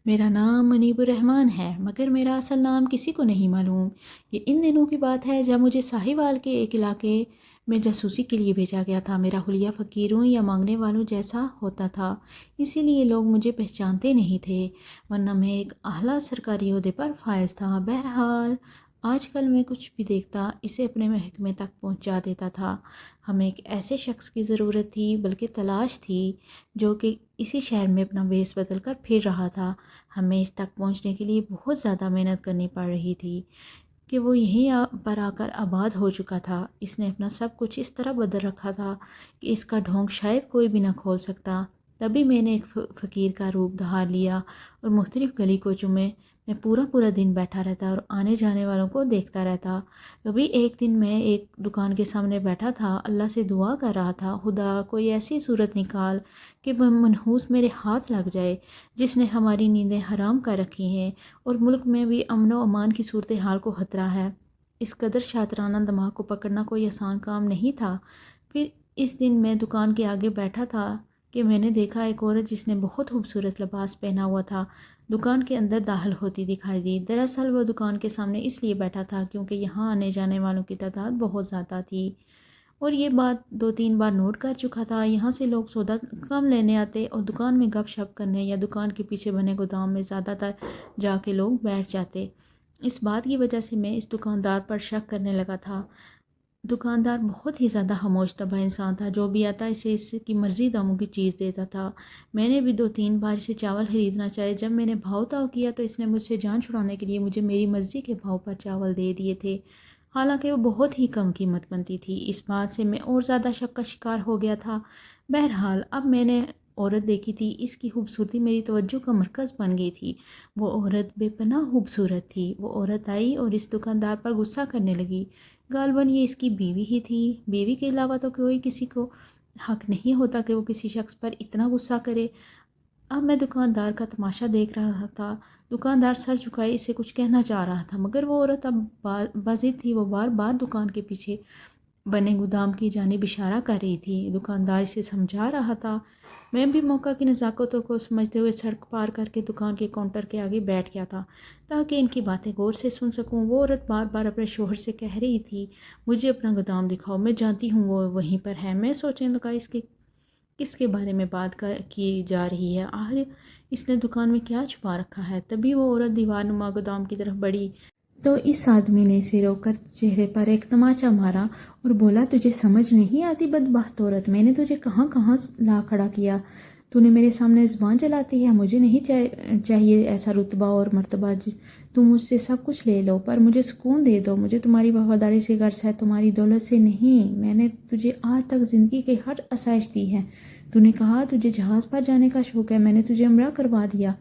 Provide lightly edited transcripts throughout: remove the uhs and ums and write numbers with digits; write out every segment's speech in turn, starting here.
میرا نام منیب الرحمن ہے، مگر میرا اصل نام کسی کو نہیں معلوم۔ یہ ان دنوں کی بات ہے جب مجھے ساہیوال کے ایک علاقے میں جاسوسی کے لیے بھیجا گیا تھا۔ میرا حلیہ فقیروں یا مانگنے والوں جیسا ہوتا تھا، اسی لیے لوگ مجھے پہچانتے نہیں تھے، ورنہ میں ایک اعلیٰ سرکاری عہدے پر فائز تھا۔ بہرحال آج کل میں کچھ بھی دیکھتا اسے اپنے محکمے تک پہنچا دیتا تھا۔ ہمیں ایک ایسے شخص کی ضرورت تھی، بلکہ تلاش تھی، جو کہ اسی شہر میں اپنا بیس بدل کر پھر رہا تھا۔ ہمیں اس تک پہنچنے کے لیے بہت زیادہ محنت کرنی پڑ رہی تھی کہ وہ یہیں پر آ کر آباد ہو چکا تھا۔ اس نے اپنا سب کچھ اس طرح بدل رکھا تھا کہ اس کا ڈھونگ شاید کوئی بھی نہ کھول سکتا۔ تبھی میں نے ایک فقیر کا روپ دھار لیا اور مختلف گلی کوچوں میں پورا دن بیٹھا رہتا اور آنے جانے والوں کو دیکھتا رہتا۔ کبھی ایک دن میں ایک دکان کے سامنے بیٹھا تھا، اللہ سے دعا کر رہا تھا، خدا کوئی ایسی صورت نکال کہ وہ منحوس میرے ہاتھ لگ جائے جس نے ہماری نیندیں حرام کر رکھی ہیں اور ملک میں بھی امن و امان کی صورتحال کو خطرہ ہے۔ اس قدر شاطرانہ دماغ کو پکڑنا کوئی آسان کام نہیں تھا۔ پھر اس دن میں دکان کے آگے بیٹھا تھا کہ میں نے دیکھا ایک عورت جس نے بہت خوبصورت لباس پہنا ہوا تھا دکان کے اندر داخل ہوتی دکھائی دی۔ دراصل وہ دکان کے سامنے اس لیے بیٹھا تھا کیونکہ یہاں آنے جانے والوں کی تعداد بہت زیادہ تھی، اور یہ بات 2-3 بار نوٹ کر چکا تھا۔ یہاں سے لوگ سودا کم لینے آتے اور دکان میں گپ شپ کرنے یا دکان کے پیچھے بنے گودام میں زیادہ تر جا کے لوگ بیٹھ جاتے۔ اس بات کی وجہ سے میں اس دکاندار پر شک کرنے لگا تھا۔ دکاندار بہت ہی زیادہ خاموش طبع انسان تھا، جو بھی آتا اسے اس کی مرضی داموں کی چیز دیتا تھا۔ میں نے بھی 2-3 بار اسے چاول خریدنا چاہے، جب میں نے بھاؤ تاؤ کیا تو اس نے مجھ سے جان چھڑانے کے لیے مجھے میری مرضی کے بھاؤ پر چاول دے دیے تھے، حالانکہ وہ بہت ہی کم قیمت بنتی تھی۔ اس بات سے میں اور زیادہ شک کا شکار ہو گیا تھا۔ بہرحال اب میں نے عورت دیکھی تھی، اس کی خوبصورتی میری توجہ کا مرکز بن گئی تھی۔ وہ عورت بے پناہ خوبصورت تھی۔ وہ عورت آئی اور اس دکاندار پر غصہ کرنے لگی۔ غالباً یہ اس کی بیوی ہی تھی۔ بیوی کے علاوہ تو کوئی کسی کو حق نہیں ہوتا کہ وہ کسی شخص پر اتنا غصہ کرے۔ اب میں دکاندار کا تماشا دیکھ رہا تھا۔ دکاندار سر جھکائے اسے کچھ کہنا چاہ رہا تھا، مگر وہ عورت اب باضد تھی۔ وہ بار بار دکان کے پیچھے بنے گودام کی جانب اشارہ کر رہی تھی۔ دکاندار اسے سمجھا رہا تھا۔ میں بھی موقع کی نزاکتوں کو سمجھتے ہوئے سڑک پار کر کے دکان کے کاؤنٹر کے آگے بیٹھ گیا تھا تاکہ ان کی باتیں غور سے سن سکوں۔ وہ عورت بار بار اپنے شوہر سے کہہ رہی تھی، مجھے اپنا گودام دکھاؤ، میں جانتی ہوں وہ وہیں پر ہے۔ میں سوچنے لگا کس کے بارے میں بات کی جا رہی ہے، آخر اس نے دکان میں کیا چھپا رکھا ہے۔ تبھی وہ عورت دیوار نما گودام کی طرف بڑھی تو اس آدمی نے اسے روک کر چہرے پر ایک تماچا مارا اور بولا، تجھے سمجھ نہیں آتی بدبخت عورت، میں نے تجھے کہاں کہاں لا کھڑا کیا، تو نے میرے سامنے زبان چلاتی ہے۔ مجھے نہیں چاہیے ایسا رتبہ اور مرتبہ، تم مجھ سے سب کچھ لے لو پر مجھے سکون دے دو۔ مجھے تمہاری وفاداری سے غرض ہے، تمہاری دولت سے نہیں۔ میں نے تجھے آج تک زندگی کے ہر آسائش دی ہے۔ تو نے کہا تجھے جہاز پر جانے کا شوق ہے، میں نے تجھے عمرہ کروا دیا،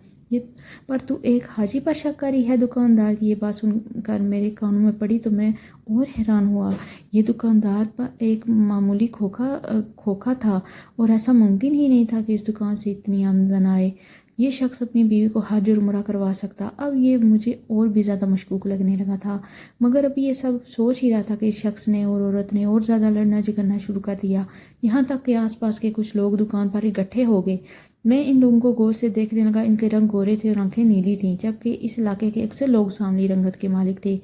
پر تو ایک حاجی پر شک کری ہے۔ دکاندار کی یہ بات سن کر میرے کانوں میں پڑی تو میں اور حیران ہوا۔ یہ دکاندار پر ایک معمولی کھوکھا تھا اور ایسا ممکن ہی نہیں تھا کہ اس دکان سے اتنی آمدن آئے۔ یہ شخص اپنی بیوی کو حج اور عمرہ کروا سکتا۔ اب یہ مجھے اور بھی زیادہ مشکوک لگنے لگا تھا، مگر اب یہ سب سوچ ہی رہا تھا کہ اس شخص نے اور عورت نے اور زیادہ لڑنا جھگڑنا شروع کر دیا، یہاں تک کہ آس پاس کے کچھ لوگ دکان پر اکٹھے ہو گئے۔ میں ان لوگوں کو غور سے دیکھنے لگا۔ ان کے رنگ گورے تھے اور آنکھیں نیلی تھیں، جبکہ اس علاقے کے اکثر لوگ سانولی رنگت کے مالک تھے۔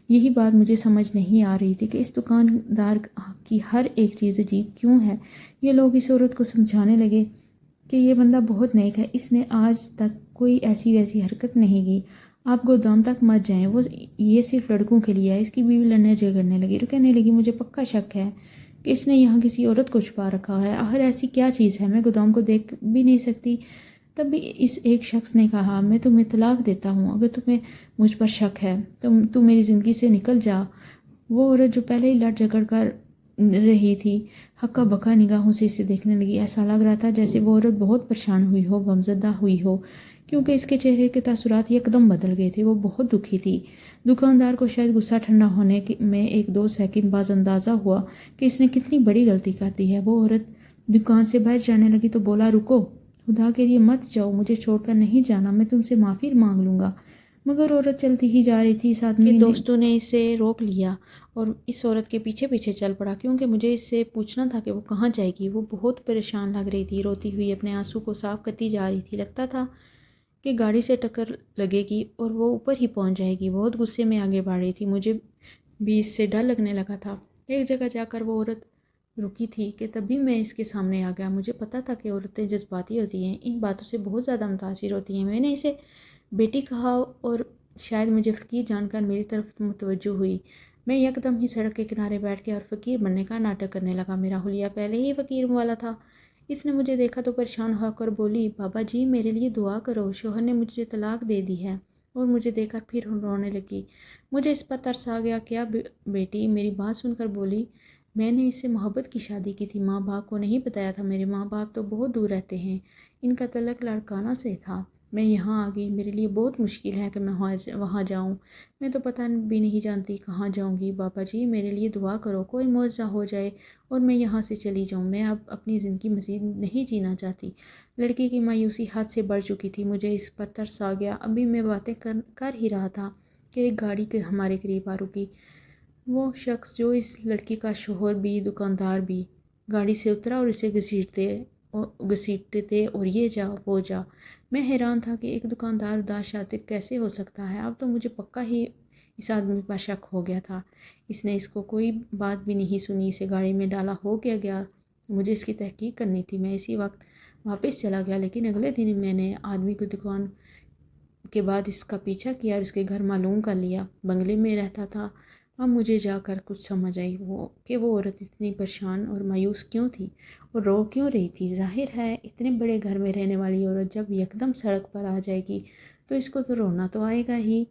یہی بات مجھے سمجھ نہیں آ رہی تھی کہ اس دکاندار کی ہر ایک چیز عجیب کیوں ہے۔ یہ لوگ اس عورت کو سمجھانے لگے کہ یہ بندہ بہت نیک ہے، اس نے آج تک کوئی ایسی ویسی حرکت نہیں کی، آپ گودام تک مت جائیں، یہ صرف لڑکوں کے لیے ہے۔ اس کی بیوی لڑنے جھگڑنے لگی اور کہنے لگی، مجھے پکا شک ہے کہ اس نے یہاں کسی عورت کو چھپا رکھا ہے، آخر ایسی کیا چیز ہے، میں گودام کو دیکھ بھی نہیں سکتی۔ تب بھی اس ایک شخص نے کہا، میں تمہیں طلاق دیتا ہوں اگر تمہیں مجھ پر شک ہے، تم میری زندگی سے نکل جا۔ وہ عورت جو پہلے ہی لڑ جھگڑ کر رہی تھی ہکا بکا نگاہوں سے اسے دیکھنے لگی۔ ایسا لگ رہا تھا جیسے وہ عورت بہت پریشان ہوئی ہو، غمزدہ ہوئی ہو، کیونکہ اس کے چہرے کے تاثرات یکدم بدل گئے تھے۔ وہ بہت دکھی تھی۔ دکاندار کو شاید غصہ ٹھنڈا ہونے میں 1-2 سیکنڈ بعد اندازہ ہوا کہ اس نے کتنی بڑی غلطی کر دی ہے۔ وہ عورت دکان سے باہر جانے لگی تو بولا، رکو، خدا کے لیے مت جاؤ، مجھے چھوڑ کر نہیں جانا، میں تم سے معافی مانگ لوں گا۔ مگر عورت چلتی ہی جا رہی تھی۔ اس آدمی کے دوستوں نے اسے روک لیا اور اس عورت کے پیچھے پیچھے چل پڑا، کیونکہ مجھے اس سے پوچھنا تھا کہ وہ کہاں جائے گی۔ وہ بہت پریشان لگ رہی تھی، روتی ہوئی اپنے آنسو کو صاف کرتی جا رہی تھی۔ لگتا تھا کہ گاڑی سے ٹکر لگے گی اور وہ اوپر ہی پہنچ جائے گی۔ بہت غصے میں آگے بڑھ رہی تھی، مجھے بھی اس سے ڈر لگنے لگا تھا۔ ایک جگہ جا کر وہ عورت رکی تھی کہ تبھی میں اس کے سامنے آ گیا۔ مجھے پتہ تھا کہ عورتیں جذباتی ہوتی ہیں، ان باتوں سے بہت زیادہ متاثر ہوتی ہیں۔ میں نے اسے بیٹی کہا اور شاید مجھے فقیر جان کر میری طرف متوجہ ہوئی۔ میں یکدم ہی سڑک کے کنارے بیٹھ کے اور فقیر بننے کا ناٹک کرنے لگا۔ میرا حلیہ پہلے ہی فقیر والا تھا۔ اس نے مجھے دیکھا تو پریشان ہو کر بولی، بابا جی میرے لیے دعا کرو، شوہر نے مجھے طلاق دے دی ہے۔ اور مجھے دیکھ کر پھر رونے لگی۔ مجھے اس پر ترس آ گیا۔ کیا بیٹی؟ میری بات سن کر بولی، میں نے اس سے محبت کی شادی کی تھی، ماں باپ کو نہیں بتایا تھا۔ میرے ماں باپ تو بہت دور رہتے ہیں، ان کا تعلق لاڑکانہ سے تھا۔ میں یہاں آ گئی، میرے لیے بہت مشکل ہے کہ میں وہاں جاؤں۔ میں تو پتہ بھی نہیں جانتی کہاں جاؤں گی۔ بابا جی میرے لیے دعا کرو، کوئی معجزہ ہو جائے اور میں یہاں سے چلی جاؤں۔ میں اب اپنی زندگی مزید نہیں جینا چاہتی۔ لڑکی کی مایوسی حد سے بڑھ چکی تھی۔ مجھے اس پر ترس آ گیا۔ ابھی میں باتیں کر ہی رہا تھا کہ ایک گاڑی کے ہمارے قریب آ رکی۔ وہ شخص جو اس لڑکی کا شوہر بھی دکاندار بھی گاڑی سے اترا اور اسے گھسیٹتے تھے اور یہ جا وہ جا۔ میں حیران تھا کہ ایک دکاندار اداس شاطر کیسے ہو سکتا ہے۔ اب تو مجھے پکا ہی اس آدمی پر شک ہو گیا تھا۔ اس نے اس کو کوئی بات بھی نہیں سنی، اسے گاڑی میں ڈالا ہو گیا۔ مجھے اس کی تحقیق کرنی تھی۔ میں اسی وقت واپس چلا گیا، لیکن اگلے دن میں نے آدمی کو دکان کے بعد اس کا پیچھا کیا اور اس کے گھر معلوم کر لیا۔ بنگلے میں رہتا تھا۔ اب مجھے جا کر کچھ سمجھ آئی کہ وہ عورت اتنی پریشان اور مایوس کیوں تھی اور رو کیوں رہی تھی۔ ظاہر ہے اتنے بڑے گھر میں رہنے والی عورت جب یکدم سڑک پر آ جائے گی تو اس کو تو رونا تو آئے گا ہی،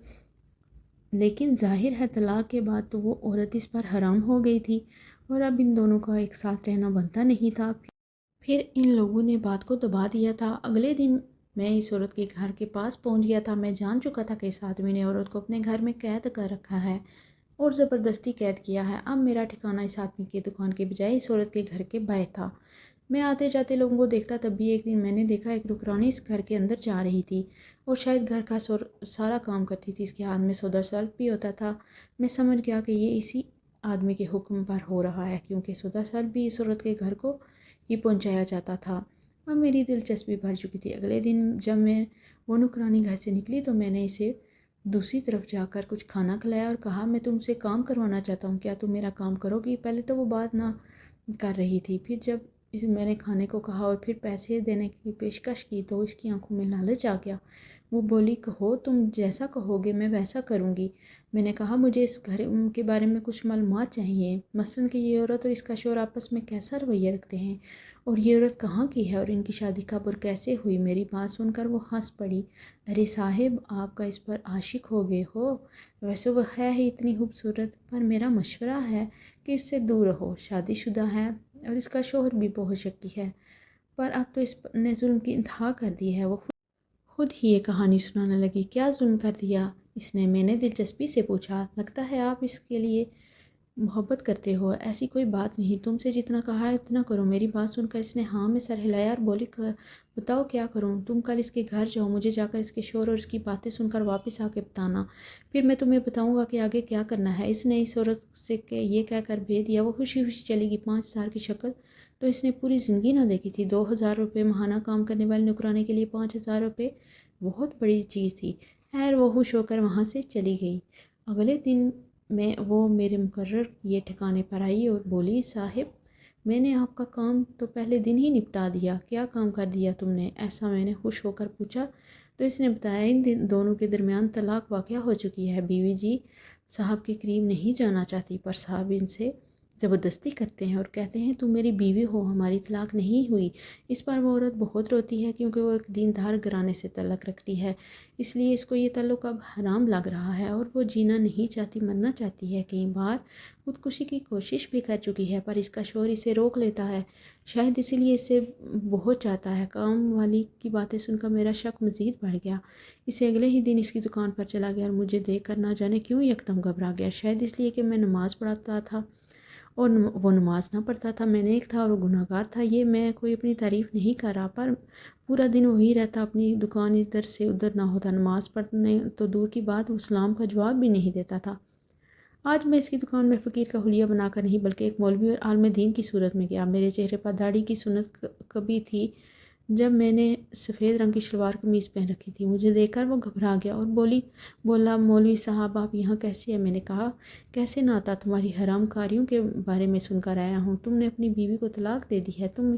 لیکن ظاہر ہے طلاق کے بعد تو وہ عورت اس پر حرام ہو گئی تھی اور اب ان دونوں کا ایک ساتھ رہنا بنتا نہیں تھا۔ پھر ان لوگوں نے بات کو دبا دیا تھا۔ اگلے دن میں اس عورت کے گھر کے پاس پہنچ گیا تھا۔ میں جان چکا تھا کہ اس آدمی نے عورت کو اپنے گھر میں قید کر رکھا ہے اور زبردستی قید کیا ہے۔ اب میرا ٹھکانہ اس آدمی کی دکان کے بجائے اس عورت کے گھر کے باہر تھا۔ میں آتے جاتے لوگوں کو دیکھتا، تب بھی ایک دن میں نے دیکھا ایک نوکرانی اس گھر کے اندر جا رہی تھی اور شاید گھر کا سارا کام کرتی تھی۔ اس کے ہاتھ میں سودا سلف بھی ہوتا تھا۔ میں سمجھ گیا کہ یہ اسی آدمی کے حکم پر ہو رہا ہے، کیونکہ سودا سلف بھی اس عورت کے گھر کو ہی پہنچایا جاتا تھا۔ اب میری دلچسپی بڑھ چکی تھی۔ اگلے دن جب میں وہ نوکرانی گھر سے نکلی تو میں نے اسے دوسری طرف جا کر کچھ کھانا کھلایا اور کہا، میں تم سے کام کروانا چاہتا ہوں، کیا تم میرا کام کرو گی؟ پہلے تو وہ بات نہ کر رہی تھی، پھر جب میں نے کھانے کو کہا اور پھر پیسے دینے کی پیشکش کی تو اس کی آنکھوں میں لالچ آ گیا۔ وہ بولی، کہو، تم جیسا کہو گے میں ویسا کروں گی۔ میں نے کہا، مجھے اس گھر کے بارے میں کچھ معلومات چاہیے، مثلاً کہ یہ عورت اور اس کا شوہر آپس میں کیسا رویہ رکھتے ہیں اور یہ عورت کہاں کی ہے اور ان کی شادی کب اور کیسے ہوئی۔ میری بات سن کر وہ ہنس پڑی۔ ارے صاحب، آپ کا اس پر عاشق ہو گئے ہو؟ ویسے وہ ہے ہی اتنی خوبصورت، پر میرا مشورہ ہے کہ اس سے دور رہو۔ شادی شدہ ہے اور اس کا شوہر بھی بہت شکی ہے، پر اب تو اس نے ظلم کی انتہا کر دی ہے۔ وہ خود ہی یہ کہانی سنانے لگی۔ کیا ظلم کر دیا اس نے؟ میں نے دلچسپی سے پوچھا۔ لگتا ہے آپ اس کے لیے محبت کرتے ہو۔ ایسی کوئی بات نہیں، تم سے جتنا کہا ہے اتنا کرو۔ میری بات سن کر اس نے ہاں میں سر ہلایا اور بولی، بتاؤ کیا کروں؟ تم کل اس کے گھر جاؤ، مجھے جا کر اس کے شوہر اور اس کی باتیں سن کر واپس آ کے بتانا، پھر میں تمہیں بتاؤں گا کہ آگے کیا کرنا ہے۔ اس نے اس عورت سے یہ کہہ کر بھیج دیا۔ وہ خوشی خوشی چلی گئی۔ 5,000 کی شکل تو اس نے پوری زندگی نہ دیکھی تھی۔ 2,000 روپے ماہانہ کام کرنے والی نوکرانی کے لیے 5,000 روپے بہت بڑی چیز تھی۔ خیر وہ خوش ہو کر وہاں سے چلی گئی۔ اگلے دن وہ میرے مقرر یہ ٹھکانے پر آئی اور بولی، صاحب میں نے آپ کا کام تو پہلے دن ہی نپٹا دیا۔ کیا کام کر دیا تم نے؟ ایسا میں نے خوش ہو کر پوچھا تو اس نے بتایا، ان دونوں کے درمیان طلاق واقع ہو چکی ہے۔ بیوی جی صاحب کے قریب نہیں جانا چاہتی، پر صاحب ان سے زبردستی کرتے ہیں اور کہتے ہیں تم میری بیوی ہو، ہماری طلاق نہیں ہوئی۔ اس پر وہ عورت بہت روتی ہے کیونکہ وہ ایک دیندار گھرانے سے تعلق رکھتی ہے، اس لیے اس کو یہ تعلق اب حرام لگ رہا ہے اور وہ جینا نہیں چاہتی، مرنا چاہتی ہے۔ کئی بار خودکشی کی کوشش بھی کر چکی ہے، پر اس کا شوہر اسے روک لیتا ہے، شاید اسی لیے اسے بہت چاہتا ہے۔ کام والی کی باتیں سن کر میرا شک مزید بڑھ گیا۔ اسے اگلے ہی دن اس کی دکان پر چلا گیا اور مجھے دیکھ کر نہ جانے کیوں یکدم گھبرا گیا، شاید اس لیے کہ میں نماز پڑھتا تھا اور وہ نماز نہ پڑھتا تھا۔ میں نیک تھا اور وہ گناہ گار تھا۔ یہ میں کوئی اپنی تعریف نہیں کر رہا، پر پورا دن وہی رہتا، اپنی دکان ادھر سے ادھر نہ ہوتا، نماز پڑھنے تو دور کی بات، وہ سلام کا جواب بھی نہیں دیتا تھا۔ آج میں اس کی دکان میں فقیر کا حلیہ بنا کر نہیں بلکہ ایک مولوی اور عالم دین کی صورت میں گیا۔ میرے چہرے پر داڑھی کی سنت کبھی تھی جب میں نے سفید رنگ کی شلوار قمیض پہن رکھی تھی، مجھے دیکھ کر وہ گھبرا گیا اور بولا مولوی صاحب آپ یہاں کیسے ہیں؟ میں نے کہا کیسے نہ آتا، تمہاری حرام کاریوں کے بارے میں سن کر آیا ہوں، تم نے اپنی بیوی کو طلاق دے دی ہے، تم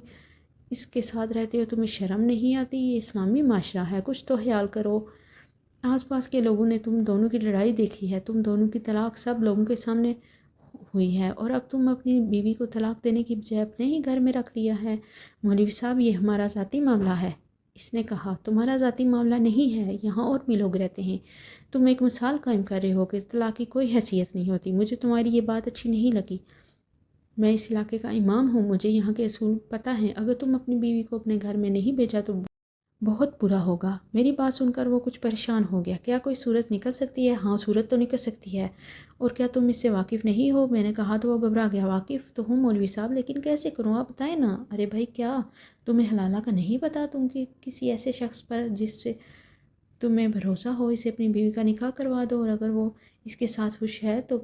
اس کے ساتھ رہتے ہو، تمہیں شرم نہیں آتی؟ یہ اسلامی معاشرہ ہے، کچھ تو خیال کرو۔ آس پاس کے لوگوں نے تم دونوں کی لڑائی دیکھی ہے، تم دونوں کی طلاق سب لوگوں کے سامنے ہوئی ہے، اور اب تم اپنی بیوی کو طلاق دینے کی بجائے اپنے ہی گھر میں رکھ لیا ہے۔ مولوی صاحب یہ ہمارا ذاتی معاملہ ہے۔ اس نے کہا تمہارا ذاتی معاملہ نہیں ہے، یہاں اور بھی لوگ رہتے ہیں، تم ایک مثال قائم کر رہے ہو کہ طلاق کی کوئی حیثیت نہیں ہوتی، مجھے تمہاری یہ بات اچھی نہیں لگی۔ میں اس علاقے کا امام ہوں، مجھے یہاں کے اصول پتہ ہیں، اگر تم اپنی بیوی کو اپنے گھر میں نہیں بھیجا تو بہت برا ہوگا۔ میری بات سن کر وہ کچھ پریشان ہو گیا۔ کیا کوئی صورت نکل سکتی ہے؟ ہاں صورت تو نکل سکتی ہے، اور کیا تم اس سے واقف نہیں ہو؟ میں نے کہا تو وہ گھبرا گیا۔ واقف تو ہوں مولوی صاحب، لیکن کیسے کروں آپ بتائیں نا۔ ارے بھائی کیا تمہیں حلالہ کا نہیں پتہ؟ تم کہ کسی ایسے شخص پر جس سے تمہیں بھروسہ ہو اسے اپنی بیوی کا نکاح کروا دو، اور اگر وہ اس کے ساتھ خوش ہے تو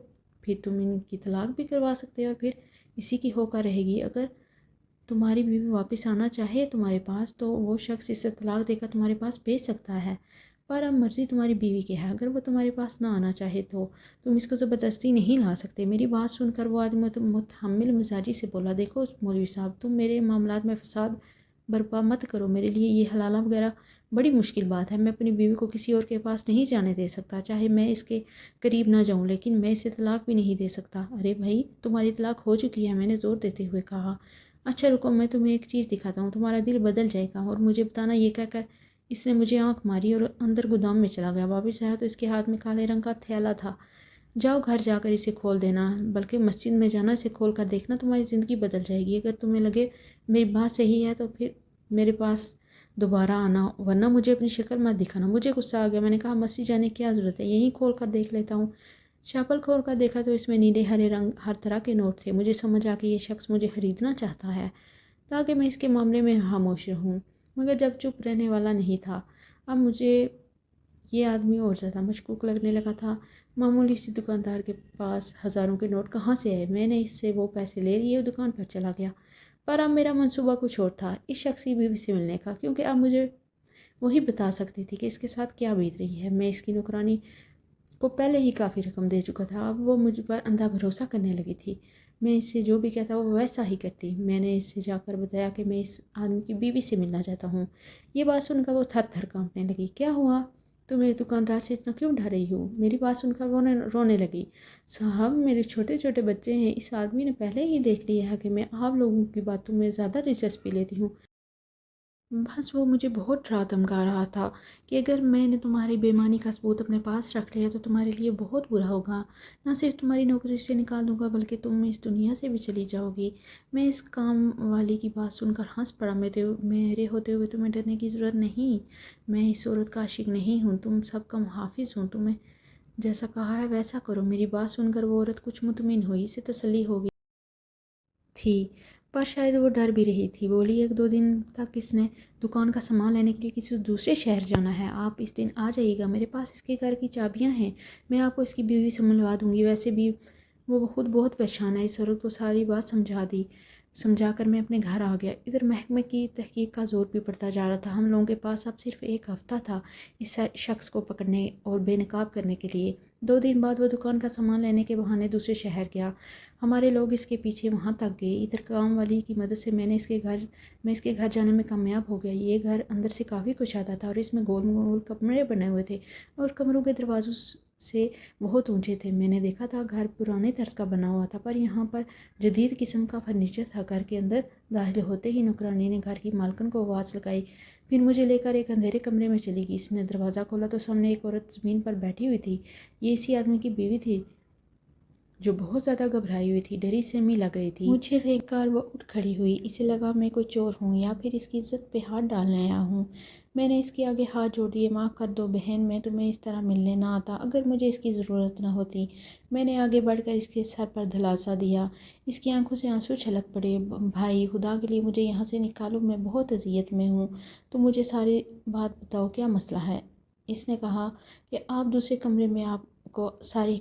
پھر تم ان کی طلاق بھی کروا سکتے ہو، اور پھر اسی کی ہو کر رہے گی۔ اگر تمہاری بیوی واپس آنا چاہے تمہارے پاس تو وہ شخص اسے طلاق دے کر تمہارے پاس بھیج سکتا ہے، پر اب مرضی تمہاری بیوی کی ہے، اگر وہ تمہارے پاس نہ آنا چاہے تو تم اس کو زبردستی نہیں لا سکتے۔ میری بات سن کر وہ آدمی متحمل مزاجی سے بولا، دیکھو مولوی صاحب، تم میرے معاملات میں فساد برپا مت کرو، میرے لیے یہ حلالہ وغیرہ بڑی مشکل بات ہے، میں اپنی بیوی کو کسی اور کے پاس نہیں جانے دے سکتا، چاہے میں اس کے قریب نہ جاؤں، لیکن میں اسے طلاق بھی نہیں دے سکتا۔ ارے بھائی تمہاری طلاق ہو چکی ہے، میں نے زور دیتے ہوئے کہا۔ اچھا رکو میں تمہیں ایک چیز دکھاتا ہوں، تمہارا دل بدل جائے گا، اور مجھے بتانا۔ یہ کہہ کر اس نے مجھے آنکھ ماری اور اندر گودام میں چلا گیا۔ واپس آیا تو اس کے ہاتھ میں کالے رنگ کا تھیلا تھا۔ جاؤ گھر جا کر اسے کھول دینا، بلکہ مسجد میں جانا، اسے کھول کر دیکھنا، تمہاری زندگی بدل جائے گی۔ اگر تمہیں لگے میری بات صحیح ہے تو پھر میرے پاس دوبارہ آنا، ورنہ مجھے اپنی شکل مت دکھانا۔ مجھے غصہ آ گیا، میں نے کہا مسجد جانے کی کیا ضرورت ہے، یہیں کھول کر دیکھ لیتا ہوں۔ چاپل کھول کر دیکھا تو اس میں نیلے ہرے رنگ ہر طرح کے نوٹ تھے۔ مجھے سمجھ آ کہ یہ شخص مجھے خریدنا چاہتا ہے تاکہ میں اس کے معاملے میں خاموش رہوں، مگر جب چپ رہنے والا نہیں تھا۔ اب مجھے یہ آدمی اور زیادہ مشکوک لگنے لگا تھا۔ معمولی سی دکاندار کے پاس ہزاروں کے نوٹ کہاں سے آئے؟ میں نے اس سے وہ پیسے لے لیے اور دکان پر چلا گیا۔ پر اب میرا منصوبہ کچھ اور تھا، اس شخص کی بیوی سے ملنے کا، کیونکہ اب مجھے وہی بتا سکتی تھی کہ اس کے ساتھ کیا بیت رہی ہے۔ میں اس کی نوکرانی کو پہلے ہی کافی رقم دے چکا تھا، اب وہ مجھ پر اندھا بھروسہ کرنے لگی تھی۔ میں اس سے جو بھی کہتا وہ ویسا ہی کرتی۔ میں نے اس سے جا کر بتایا کہ میں اس آدمی کی بیوی سے ملنا چاہتا ہوں۔ یہ بات سن کر وہ تھر تھر کانپنے لگی۔ کیا ہوا؟ تم میرے دکاندار سے اتنا کیوں ڈر رہی ہو؟ میری بات سن کر وہ رونے لگی۔ صاحب میرے چھوٹے چھوٹے بچے ہیں، اس آدمی نے پہلے ہی دیکھ لیا ہے کہ میں آپ لوگوں کی باتوں میں زیادہ دلچسپی لیتی ہوں۔ بس وہ مجھے بہت ڈرا دھمکا رہا تھا کہ اگر میں نے تمہاری بے ایمانی کا ثبوت اپنے پاس رکھ لیا تو تمہارے لیے بہت برا ہوگا، نہ صرف تمہاری نوکری سے نکال دوں گا بلکہ تم اس دنیا سے بھی چلی جاؤ گی۔ میں اس کام والی کی بات سن کر ہنس پڑا۔ میرے ہوتے ہوئے تمہیں ڈرنے کی ضرورت نہیں، میں اس عورت کا عاشق نہیں ہوں، تم سب کا محافظ ہوں، تمہیں جیسا کہا ہے ویسا کرو۔ میری بات سن کر وہ عورت کچھ مطمئن ہوئی، اسے تسلی ہو گئی تھی، پر شاید وہ ڈر بھی رہی تھی۔ بولی ایک دو دن تک اس نے دکان کا سامان لینے کے لیے کسی دوسرے شہر جانا ہے، آپ اس دن آ جائیے گا، میرے پاس اس کے گھر کی چابیاں ہیں، میں آپ کو اس کی بیوی سے ملوا دوں گی۔ ویسے بھی وہ خود بہت پریشان ہے۔ اس عورت کو ساری بات سمجھا کر میں اپنے گھر آ گیا۔ ادھر محکمے کی تحقیق کا زور بھی بڑھتا جا رہا تھا۔ ہم لوگوں کے پاس اب صرف ایک ہفتہ تھا اس شخص کو پکڑنے اور بے نقاب کرنے کے لیے۔ 2 دن بعد وہ دکان کا سامان لینے کے بہانے دوسرے شہر گیا۔ ہمارے لوگ اس کے پیچھے وہاں تک گئے۔ ادھر کام والی کی مدد سے میں اس کے گھر جانے میں کامیاب ہو گیا۔ یہ گھر اندر سے کافی کچھ آتا تھا اور اس میں گول گول کمرے بنے ہوئے تھے اور کمروں کے دروازوں سے بہت اونچے تھے۔ میں نے دیکھا تھا گھر پرانے طرز کا بنا ہوا تھا، پر یہاں پر جدید قسم کا فرنیچر تھا۔ گھر کے اندر داخل ہوتے ہی نوکرانی نے گھر کی مالکن کو آواز لگائی، پھر مجھے لے کر ایک اندھیرے کمرے میں چلی گئی۔ اس نے دروازہ کھولا تو سامنے ایک عورت زمین پر بیٹھی ہوئی تھی۔ یہ اسی آدمی کی بیوی تھی جو بہت زیادہ گھبرائی ہوئی تھی، ڈری سہمی لگ رہی تھی۔ مجھے دیکھ کر وہ اٹھ کھڑی ہوئی، اسے لگا میں کوئی چور ہوں یا پھر اس کی عزت پہ ہاتھ ڈالنے آیا ہوں۔ میں نے اس کے آگے ہاتھ جوڑ دیے، معاف کر دو بہن، میں تمہیں اس طرح ملنے نہ آتا اگر مجھے اس کی ضرورت نہ ہوتی۔ میں نے آگے بڑھ کر اس کے سر پر دھلاسا دیا۔ اس کی آنکھوں سے آنسو چھلک پڑے۔ بھائی خدا کے لیے مجھے یہاں سے نکالو، میں بہت اذیت میں ہوں، تم مجھے ساری بات بتاؤ، کیا مسئلہ ہے؟ اس نے کہا کہ آپ دوسرے کمرے میں آپ کو ساری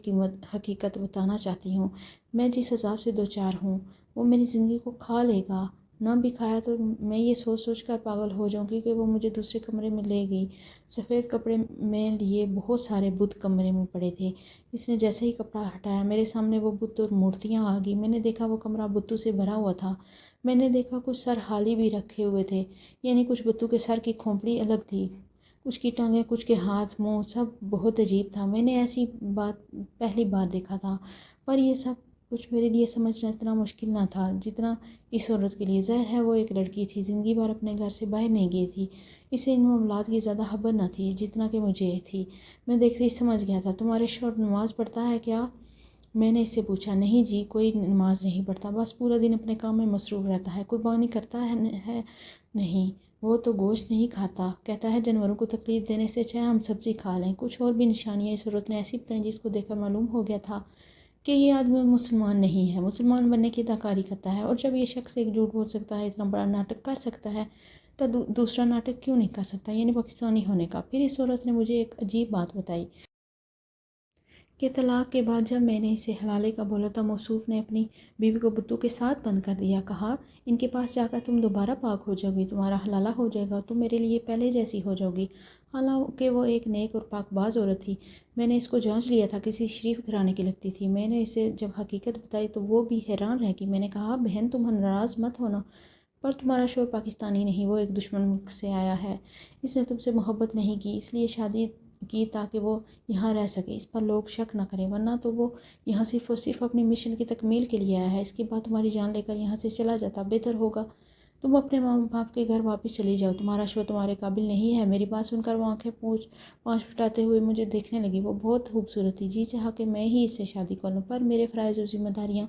حقیقت بتانا چاہتی ہوں۔ میں جس عذاب سے دوچار ہوں وہ میری زندگی کو کھا لے گا۔ نہ بھی کھایا تو میں یہ سوچ کر پاگل ہو جاؤں گی کہ وہ مجھے دوسرے کمرے میں لے گئی۔ سفید کپڑے میں لیے بہت سارے بت کمرے میں پڑے تھے۔ اس نے جیسے ہی کپڑا ہٹایا میرے سامنے وہ بت اور مورتیاں آ گئی۔ میں نے دیکھا وہ کمرہ بتوں سے بھرا ہوا تھا۔ میں نے دیکھا کچھ سر حالی بھی رکھے ہوئے تھے، یعنی کچھ بتوں کے سر کی کھوپڑی الگ تھی، کچھ کی ٹانگیں، کچھ کے ہاتھ منہ، سب بہت عجیب تھا۔ میں نے ایسی بات پہلی بار دیکھا تھا، پر یہ سب کچھ میرے لیے سمجھنا اتنا مشکل نہ تھا جتنا اس عورت کے لیے۔ ظاہر ہے وہ ایک لڑکی تھی، زندگی بھر اپنے گھر سے باہر نہیں گئی تھی، اسے ان معاملات کی زیادہ خبر نہ تھی جتنا کہ مجھے تھی۔ میں دیکھتے ہی سمجھ گیا تھا۔ تمہارے شوہر نماز پڑھتا ہے کیا؟ میں نے اس سے پوچھا۔ نہیں جی، کوئی نماز نہیں پڑھتا، بس پورا دن اپنے کام میں مصروف رہتا ہے۔ قربانی کرتا ہے؟ نہیں، وہ تو گوشت نہیں کھاتا، کہتا ہے جانوروں کو تکلیف دینے سے اچھا ہے ہم سبزی کھا لیں۔ کچھ اور بھی نشانیاں اس عورت نے ایسی بتائیں جس کو دیکھ کر معلوم ہو گیا تھا کہ یہ آدمی مسلمان نہیں ہے، مسلمان بننے کی اداکاری کرتا ہے۔ اور جب یہ شخص ایک جھوٹ بول سکتا ہے، اتنا بڑا ناٹک کر سکتا ہے، تو دوسرا ناٹک کیوں نہیں کر سکتا، یعنی پاکستانی ہونے کا۔ پھر اس عورت نے مجھے ایک عجیب بات بتائی کہ طلاق کے بعد جب میں نے اسے حلالے کا بولا تو موصوف نے اپنی بیوی کو بتوں کے ساتھ بند کر دیا۔ کہا ان کے پاس جا کر تم دوبارہ پاک ہو جاؤ گی، تمہارا حلالہ ہو جائے گا، تم میرے لیے پہلے جیسی ہو جاؤ گی۔ حالانکہ وہ ایک نیک اور پاک باز عورت تھی، میں نے اس کو جانچ لیا تھا، کسی شریف گھرانے کی لگتی تھی۔ میں نے اسے جب حقیقت بتائی تو وہ بھی حیران رہ گئی۔ میں نے کہا بہن تم ناراض مت ہونا، پر تمہارا شوہر پاکستانی نہیں، وہ ایک دشمن ملک سے آیا ہے، اس نے تم سے محبت نہیں کی، اس لیے شادی کی تاکہ وہ یہاں رہ سکے، اس پر لوگ شک نہ کریں، ورنہ تو وہ یہاں صرف اور صرف اپنی مشن کی تکمیل کے لیے آیا ہے۔ اس کے بعد تمہاری جان لے کر یہاں سے چلا جاتا، بہتر ہوگا تم اپنے ماں باپ کے گھر واپس چلی جاؤ، تمہارا شوہر تمہارے قابل نہیں ہے۔ میری بات سن کر وہ آنکھیں پانچ پھٹاتے ہوئے مجھے دیکھنے لگی۔ وہ بہت خوبصورت تھی، جی چاہا کہ میں ہی اس سے شادی کر لوں، پر میرے فرائض اور ذمہ داریاں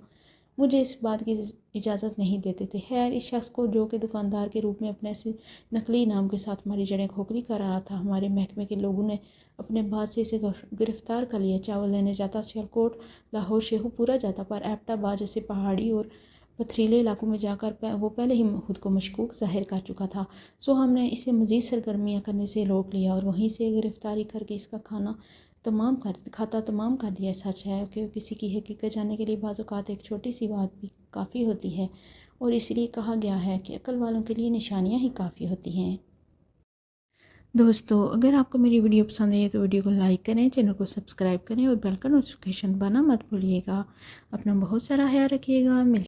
مجھے اس بات کی اجازت نہیں دیتے تھے۔ خیر، اس شخص کو جو کہ دکاندار کے روپ میں اپنے نقلی نام کے ساتھ ہماری جڑیں کھوکھلی کر رہا تھا، ہمارے محکمے کے لوگوں نے اپنے بعد سے اسے گرفتار کر لیا۔ چاول لینے جاتا، سیالکوٹ، لاہور، شیخو پورا جاتا، پر ایبٹ باز جیسے پہاڑی اور پتھریلے علاقوں میں جا کر وہ پہلے ہی خود کو مشکوک ظاہر کر چکا تھا۔ سو ہم نے اسے مزید سرگرمیاں کرنے سے روک لیا اور وہیں سے گرفتاری کر کے اس کا کھاتا تمام کر دیا۔ سچ ہے کہ کسی کی حقیقت جاننے کے لیے بعض اوقات ایک چھوٹی سی بات بھی کافی ہوتی ہے، اور اس لیے کہا گیا ہے کہ عقل والوں کے لیے نشانیاں ہی کافی ہوتی ہیں۔ دوستو، اگر آپ کو میری ویڈیو پسند ہے تو ویڈیو کو لائک کریں، چینل کو سبسکرائب کریں اور بیل کا نوٹیفیکیشن بنا مت بھولیے گا۔ اپنا بہت سارا خیال رکھیے گا۔